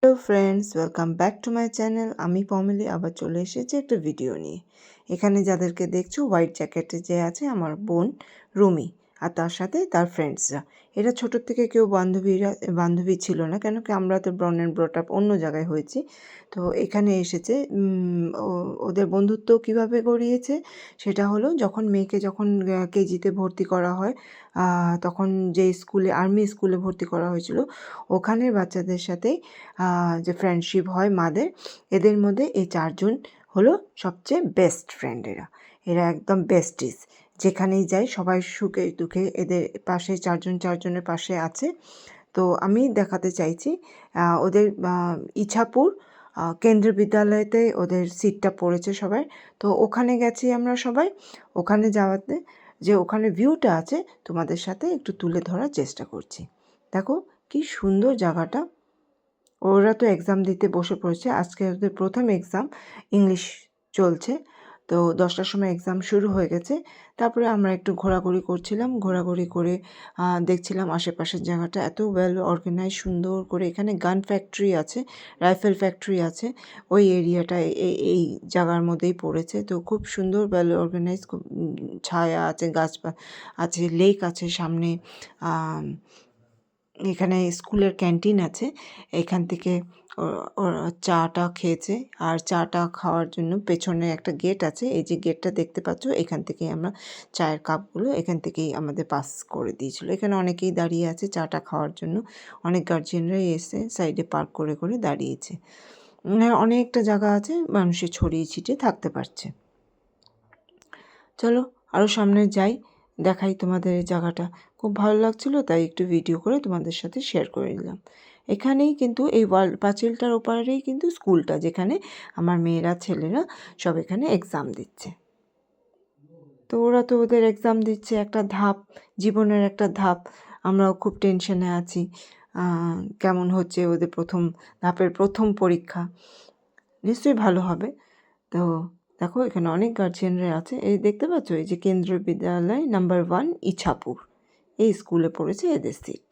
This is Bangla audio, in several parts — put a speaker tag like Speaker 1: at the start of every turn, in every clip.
Speaker 1: Hello friends, welcome back to my channel. আমি পমেলি আবার চলে এসেছি একটা ভিডিও নিয়ে। এখানে যাদেরকে দেখছো হোয়াইট জ্যাকেটে যে আছে আমার বোন রুমি, আর তার সাথে তার ফ্রেন্ডসরা। এরা ছোটোর থেকে কেউ বান্ধবী ছিল না, কেন কি আমরা তো ব্রন অ্যান্ড ব্রট আপ অন্য জায়গায় হয়েছি। তো এখানে এসেছে ওদের বন্ধুত্ব কিভাবে গড়িয়েছে সেটা হলো যখন মেয়েকে কেজিতে ভর্তি করা হয়, তখন যে স্কুলে আর্মি স্কুলে ভর্তি করা হয়েছিল ওখানের বাচ্চাদের সাথেই যে ফ্রেন্ডশিপ হয় মাদের, এদের মধ্যে এই চারজন হলো সবচেয়ে বেস্ট ফ্রেন্ড। এরা একদম বেস্টিস। যেখানেই যায় সবাই সুখে দুঃখে এদের পাশে চারজনের পাশে আছে। তো আমি দেখাতে চাইছি ওদের ইছাপুর কেন্দ্রীয় বিদ্যালয়তে ওদের সিটটা পড়েছে সবাই। তো ওখানে গেছি আমরা সবাই। ওখানে যাওয়াতে যে ওখানে ভিউটা আছে তোমাদের সাথে একটু তুলে ধরার চেষ্টা করছি। দেখো কি সুন্দর জায়গাটা। ওরা তো এক্সাম দিতে বসে পড়েছে, আজকে ওদের প্রথম এক্সাম, ইংলিশ চলছে। তো 10টার সময় এক্সাম শুরু হয়ে গেছে। তারপরে আমরা একটু ঘোরাঘুরি করছিলাম, ঘোরাঘুরি করে দেখছিলাম আশেপাশের জায়গাটা এত ওয়েল অর্গানাইজ, সুন্দর করে। এখানে গান ফ্যাক্টরি আছে, রাইফেল ফ্যাক্টরি আছে, ওই এরিয়াটা এই জায়গার মধ্যেই পড়েছে। তো খুব সুন্দর ওয়েল অর্গানাইজ, খুব ছায়া আছে, গাছপালা আছে, লেক আছে সামনে। এখানে স্কুলের ক্যান্টিন আছে, এখান থেকে ওরা চাটা খেয়েছে। আর চাটা খাওয়ার জন্য পেছনে একটা গেট আছে, এই যে গেটটা দেখতে পাচ্ছ, এখান থেকেই আমরা চায়ের কাপগুলো এখান থেকেই আমাদের পাস করে দিয়েছিল। এখানে অনেকেই দাঁড়িয়ে আছে চাটা খাওয়ার জন্য, অনেক গার্জিয়ানরাই এসে সাইডে পার্ক করে করে দাঁড়িয়েছে। অনেকটা জায়গা আছে, মানুষের ছড়িয়ে ছিটিয়ে থাকতে পারছে। চলো আরও সামনে যাই, দেখাই তোমাদের এই জায়গাটা। খুব ভালো লাগছিলো, তাই একটু ভিডিও করে তোমাদের সাথে শেয়ার করে নিলাম। এখানেই কিন্তু এই পাঁচিলটার ওপারেই কিন্তু স্কুলটা, যেখানে আমার মেয়েরা ছেলেরা সব এখানে এক্সাম দিচ্ছে। তো ওরা তো ওদের এক্সাম দিচ্ছে, একটা ধাপ, জীবনের একটা ধাপ। আমরাও খুব টেনশনে আছি, কেমন হচ্ছে ওদের প্রথম ধাপের প্রথম পরীক্ষা। নিশ্চয়ই ভালো হবে। তো দেখো এখানে অনেক গার্জিয়ানরা আছে। এই দেখতে পাচ্ছ, এই যে কেন্দ্রীয় বিদ্যালয় নাম্বার 1 ইছাপুর, এই স্কুলে পড়েছে এদের সিট।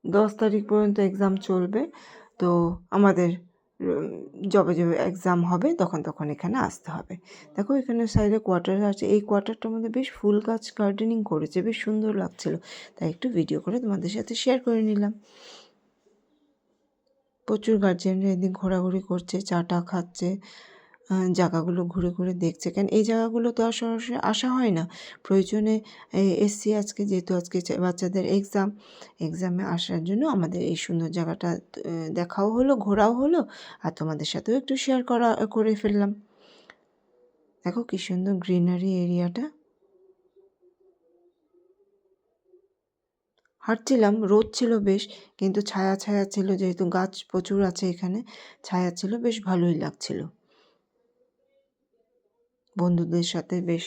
Speaker 1: 10 তারিখ পর্যন্ত এক্সাম চলবে। তো আমাদের যবে এক্সাম হবে তখন এখানে আসতে হবে। দেখো এখানে সাইডে কোয়ার্টার আছে, এই কোয়ার্টারটার মধ্যে বেশ ফুল গাছ গার্ডেনিং করেছে, বেশ সুন্দর লাগছিল, তাই একটু ভিডিও করে তোমাদের সাথে শেয়ার করে নিলাম। প্রচুর গার্জিয়ানরা এদিক ঘোরাঘুরি করছে, চাটা খাচ্ছে, জায়গাগুলো ঘুরে ঘুরে দেখছে। কেন এই জায়গাগুলো তো আর সরাসরি আসা হয় না, প্রয়োজনে এসছি আজকে, যেহেতু আজকে বাচ্চাদের এক্সামে আসার জন্য আমাদের এই সুন্দর জায়গাটা দেখাও হলো, ঘোরাও হলো, আর তোমাদের সাথেও একটু শেয়ার করে ফেললাম। দেখো কি সুন্দর গ্রিনারি এরিয়াটা। হাঁটছিলাম, রোদ ছিল বেশ, কিন্তু ছায়া ছায়া ছিল, যেহেতু গাছ প্রচুর আছে এখানে, ছায়া ছিল, বেশ ভালোই লাগছিল। বন্ধুদের সাথে বেশ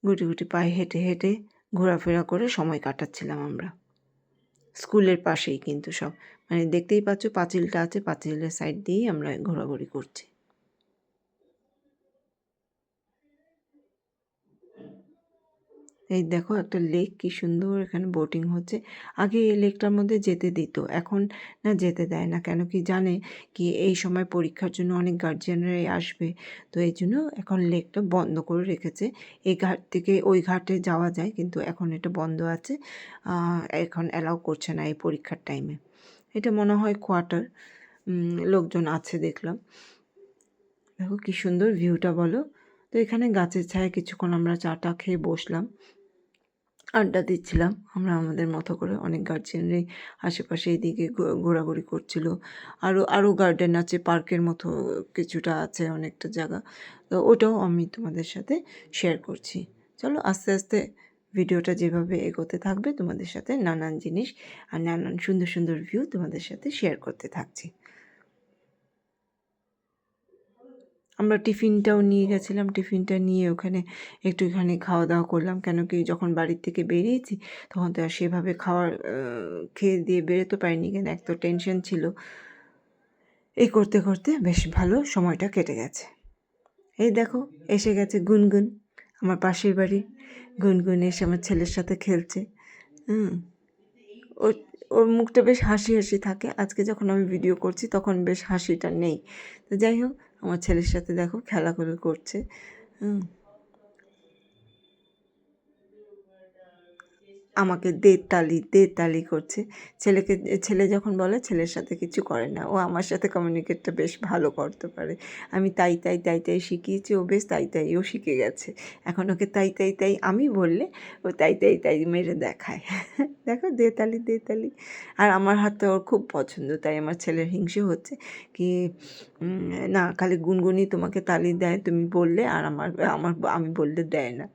Speaker 1: গুটি গুটি পায়ে হেঁটে হেঁটে ঘোরাফেরা করে সময় কাটাচ্ছিলাম আমরা। স্কুলের পাশেই কিন্তু সব, মানে দেখতেই পাচ্ছ পাঁচিলটা আছে, পাঁচিলের সাইড দিয়েই আমরা ঘোরাঘুরি করছি। এই দেখো একটা লেক, কি সুন্দর, এখানে বোটিং হচ্ছে। আগে এই লেকটার মধ্যে যেতে দিত, এখন না যেতে দেয় না, কেন কি জানে কি এই সময় পরীক্ষার জন্য অনেক গার্জিয়ানরাই আসবে। তো এই জন্য এখন লেকটা বন্ধ করে রেখেছে। এই ঘাট থেকে ওই ঘাটে যাওয়া যায়, কিন্তু এখন এটা বন্ধ আছে, এখন অ্যালাউ করছে না এই পরীক্ষার টাইমে। এটা মনে হয় কোয়ার্টার, লোকজন আছে দেখলাম। দেখো কি সুন্দর ভিউটা বলো। তো এখানে গাছের ছায়া কিছুক্ষণ আমরা চাটা খেয়ে বসলাম, আড্ডা দিচ্ছিলাম আমরা আমাদের মতো করে। অনেক গার্জিয়ানরাই আশেপাশে এইদিকে ঘোরাঘুরি করছিল। আরও গার্ডেন আছে, পার্কের মতো কিছুটা আছে, অনেকটা জায়গা। তো ওটাও আমি তোমাদের সাথে শেয়ার করছি। চলো আস্তে আস্তে ভিডিওটা যেভাবে এগোতে থাকবে, তোমাদের সাথে নানান জিনিস আর নানান সুন্দর সুন্দর ভিউ তোমাদের সাথে শেয়ার করতে থাকছি। আমরা টিফিনটাও নিয়ে গেছিলাম, টিফিনটা নিয়ে ওখানে একটুখানি খাওয়া দাওয়া করলাম, কেন কি যখন বাড়ির থেকে বেরিয়েছি তখন তো আর সেভাবে খেয়ে দিয়ে বেরোতে পারিনি, কেন এক তো টেনশন ছিল। এই করতে করতে বেশ ভালো সময়টা কেটে গেছে। এই দেখো এসে গেছে গুনগুন, আমার পাশের বাড়ি। গুনগুন এসে আমার ছেলের সাথে খেলছে। ওর ওর মুখটা বেশ হাসি হাসি থাকে। আজকে যখন আমি ভিডিও করছি তখন বেশ হাসিটা নেই। তো যাই হোক, আমার ছেলের সাথে দেখো খেলাখেলা করছে। হুম, আমাকে দে তালি দে তালি করছে। ছেলে যখন বলে ছেলের সাথে কিছু করে না, ও আমার সাথে কমিউনিকেটটা বেশ ভালো করতে পারে। আমি তাই তাই তাই তাই শিখিয়েছি, ও বেশ তাই তাইও শিখে গেছে। এখন ওকে তাই তাই তাই আমি বললে ও তাই তাই তাই মেরে দেখায়। দেখো দে তালি দে তালি। আর আমার হাতটা ওর খুব পছন্দ, তাই আমার ছেলের হিংসে হচ্ছে কি না, খালি গুনগুনি তোমাকে তালি দেয় তুমি বললে, আর আমার আমার আমি বললে দেয় না।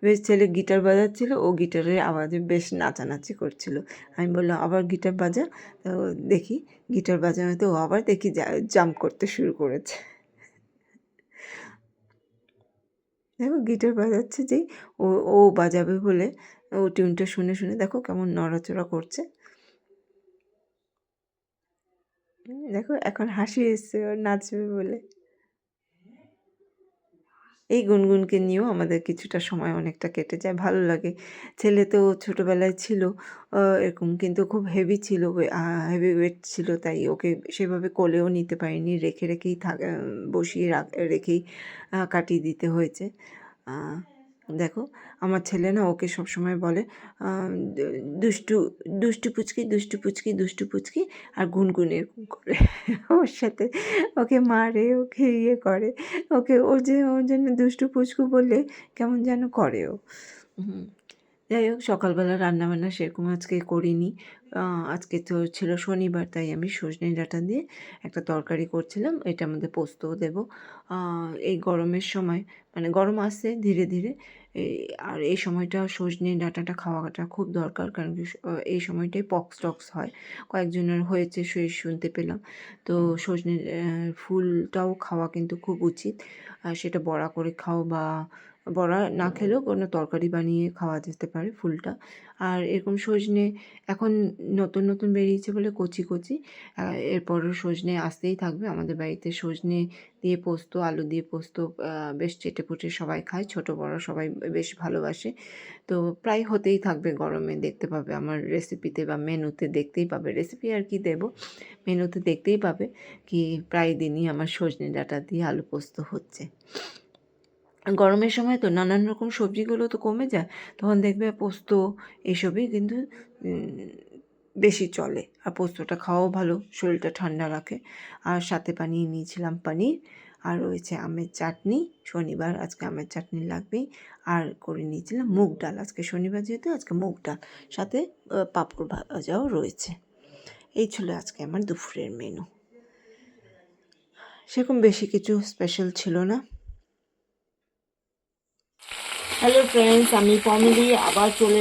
Speaker 1: বেশ ছেলে গিটার বাজাচ্ছিল, ও গিটারের আওয়াজে বেশ নাচানাচি করছিল। আমি বললাম আবার গিটার বাজা। তো দেখি গিটার বাজানোতে ও আবার দেখি জাম্প করতে শুরু করেছে। দেখো গিটার বাজাচ্ছে যেই ও ও বাজাবে বলে, ও টিউনটা শুনে শুনে দেখো কেমন নড়াচড়া করছে। দেখো এখন হাসি এসছে ওর নাচবে বলে। এই গুনগুনকে নিয়েও আমাদের কিছুটা সময় অনেকটা কেটে যায়, ভালো লাগে। ছেলে তো ছোটোবেলায় ছিল এরকম, কিন্তু খুব হেভি ছিল, হেভি ওয়েট ছিল, তাই ওকে সেভাবে কোলেও নিতে পারিনি, রেখে রেখেই বসিয়ে রেখেই কাটিয়ে দিতে হয়েছে। দেখো আমার ছেলে না ওকে সবসময় বলে দুষ্টু দুষ্টু পুচকি দুষ্টু পুচকি দুষ্টু পুচকি, আর গুনগুন এরকম করে ওর সাথে ওকে মারে, ওকে ইয়ে করে, ওকে ওর জন্য দুষ্টু পুচকু বললে কেমন যেন করে ও। যাই হোক, সকালবেলা রান্নাবান্না সেরকম আজকে করিনি। আজকে তো ছিল শনিবার, তাই আমি সজনে ডাঁটা দিয়ে একটা তরকারি করছিলাম, এটার মধ্যে পোস্তও দেবো। এই গরমের সময়, মানে গরম আসছে ধীরে ধীরে, আর এই সময়টা সজনে ডাঁটাটা খাওয়াটা খুব দরকার, কারণ কি এই সময়টাই পক্স টক্স হয়, কয়েকজনের হয়েছে শুনতে পেলাম। তো সজনে ফুলটাও খাওয়া কিন্তু খুব উচিত। সেটা বড়া করে খাও বা বড়া না খেলেও কোনো তরকারি বানিয়ে খাওয়া যেতে পারে ফুলটা। আর এরকম সজনে এখন নতুন নতুন বেরিয়েছে বলে কচি কচি, এরপরও সজনে আসতেই থাকবে। আমাদের বাড়িতে সজনে দিয়ে পোস্ত, আলু দিয়ে পোস্ত বেশ চেটেপুটে সবাই খায়, ছোট বড় সবাই বেশ ভালোবাসে। তো প্রায় হতেই থাকবে গরমে, দেখতে পাবে আমার রেসিপিতে বা মেনুতে দেখতেই পাবে, রেসিপি আর কি দেবো, মেনুতে দেখতেই পাবে কি প্রায় দিনই আমার সজনে ডাঁটা দিয়ে আলু পোস্ত হচ্ছে। গরমের সময় তো নানান রকম সবজিগুলো তো কমে যায়, তখন দেখবে পোস্ত এসবই কিন্তু বেশি চলে। আর পোস্তটা খাওয়াও ভালো, শরীরটা ঠান্ডা রাখে। আর সাথে বানিয়ে নিয়েছিলাম পনির, আর রয়েছে আমের চাটনি, শনিবার আজকে আমের চাটনি লাগবেই। আর করে নিয়েছিলাম মুগ ডাল, আজকে শনিবার যেহেতু আজকে মুগ ডাল, সাথে পাঁপড় ভাজাও রয়েছে। এই ছিল আজকে আমার দুপুরের মেনু, সেরকম বেশি কিছু স্পেশাল ছিল না। হ্যালো ফ্রেন্ডস, আমি পমিলি আবার চলে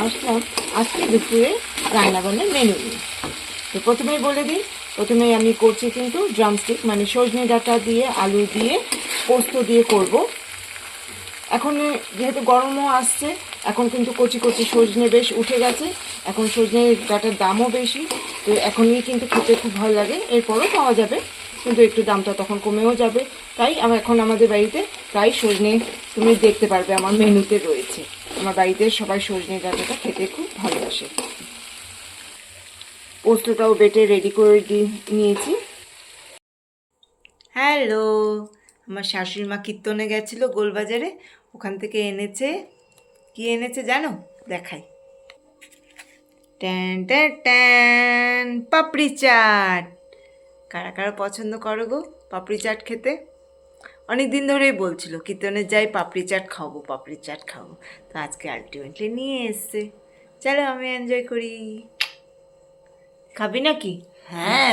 Speaker 1: আসলাম আজকে দুপুরে রান্নাবান্নার মেনু নিয়ে। তো প্রথমেই বলে দিই, প্রথমেই আমি করছি কিন্তু ড্রামস্টিক, মানে সজনে ডাঁটা দিয়ে আলু দিয়ে পোস্ত দিয়ে করব। এখন যেহেতু গরমও আসছে, এখন কিন্তু কচি কচি সজনে বেশ উঠে গেছে, এখন সজনে ডাঁটার দামও বেশি, তো এখনই কিন্তু খেতে খুব ভালো লাগে, এরপরও পাওয়া যাবে কিন্তু একটু দামটা তখন কমেও যাবে। তাই এখন আমাদের বাড়িতে প্রায় সজনে তুমি দেখতে পারবে আমার মেনুতে রয়েছে। আমার বাড়িতে সবাই সজনে ডাঁটাটা খেতে খুব ভালোবাসে। পোস্তটাও বেটে রেডি করে নিয়েছি। হ্যালো, আমার শাশুড়ি মা কীর্তনে গেছিলো গোলবাজারে, ওখান থেকে এনেছে, কি এনেছে জানো? দেখাই। ট্যান ট্যান ট্যান, পাপড়ি চাট। কারা কারা পছন্দ করো গো পাপড়ি চাট খেতে? অনেক দিন ধরেই বলছিল কীর্তনে যাই পাপড়ি চাট খাবো, পাপড়ি চাট খাবো, তো আজকে আলটিমেটলি নিয়ে এসছে। চলো আমি এনজয় করি। খাবি নাকি? হ্যাঁ,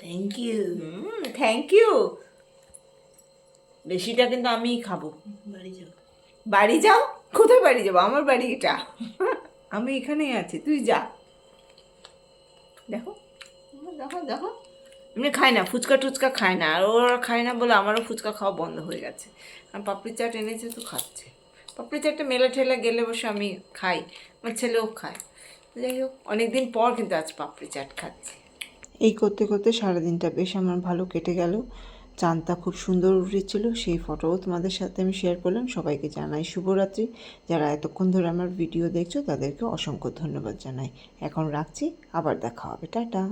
Speaker 1: থ্যাংক ইউ। Thank you. বেশিটা কিন্তু আমিই খাবো। বাড়ি যাও। বাড়ি যাও? কোথায় বাড়ি যাবো? আমার বাড়ি এটা। আমি এখানেই আছি, তুই যা। দেখো দেখো দেখো, এমনি খায় না, ফুচকা টুচকা খায় না, আর ওরা খায় না বলে আমারও ফুচকা খাওয়া বন্ধ হয়ে গেছে, কারণ পাপড়ি চাট এনেছে তো খাচ্ছে। পাপড়ি চাটটা মেলা ঠেলা গেলে বসে আমি খাই, আমার ছেলেও খায়। যাই হোক, অনেকদিন পর কিন্তু আজ পাপড়ি চাট খাচ্ছি। এই করতে করতে সারাদিনটা বেশ আমার ভালো কেটে গেল। চাঁদটা খুব সুন্দর উঠেছিল, সেই ফটোও তোমাদের সাথে আমি শেয়ার করলাম। সবাইকে জানাই শুভরাত্রি। যারা এতক্ষণ ধরে আমার ভিডিও দেখছো তাদেরকে অসংখ্য ধন্যবাদ জানাই। এখন রাখছি, আবার দেখা হবে, টাটা।